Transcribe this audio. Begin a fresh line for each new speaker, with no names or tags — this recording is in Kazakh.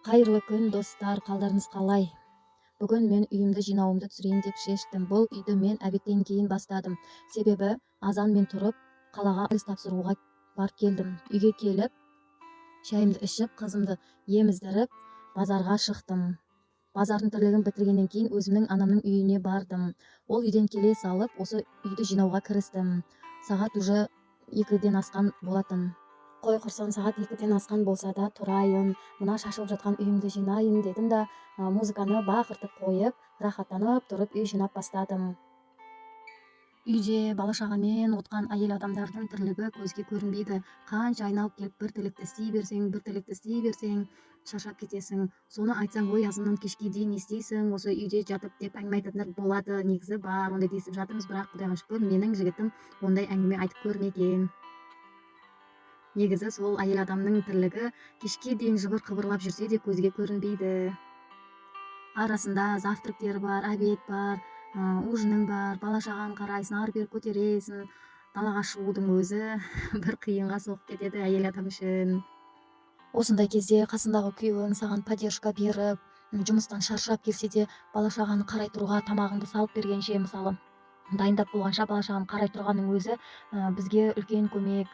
Қайырлы күн, достар, қалдарыңыз қалай? Бүгін мен үйімді жинауымды түсірейін деп шештім. Бұл үйді мен әбеттен кейін бастадым. Себебі азанмен тұрып, қалаға іс тапсыруға барып келдім. Үйге келіп, шайымды ішіп, қызымды еміздіріп, базарға шықтым. Базардың тірлігін бітіргеннен кейін өзімнің анамның үйіне бардым. Ол үйден келе салып, осы үйді жинауға кірістім. Сағат уже 2-ден асқан болатын. Қой құрсын, сағат 2-ден асқан болса да тұрайын, мына шашылып жатқан үйімді жинайын дедім да, музыканы бақыртып қойып, рахаттанып тұрып үй жинап бастадым. Үйде бала-шағамен отқан әйел адамдардың тірлігі көзге көрінбейді. Қанша айналып келіп бір тірлікті істей берсең, шаршап кетесің. Соны айтсаң, ой, азаннан кешке дейін не істейсің, осы үйде жатып деп әңгіме айтатындар болады. Негізі бар, ондай естіп жатырмыз, бірақ Құдайға шүкір, менің жігітім ондай әңгіме айтып көрмеген. Негізі сол әйел адамның тірлігі кешке дейін жыбыр-қыбырлап жүрсе де көзге көрінбейді. Арасында завтрактер бар, обед бар, ужиның бар, бала-шағаны қарайсың, ары-бері көтересің. Далаға шығудың өзі бір қиынға соғып кетеді әйел адам үшін. Осындай кезде қасындағы күйеуің саған поддержка беріп, жұмыстан шаршап келсе де бала-шағаны қарай тұруға тамағыңды салып бергенше, мысалы, дайындап болғанша бала-шағаны қарай тұрғанның өзі бізге үлкен көмек.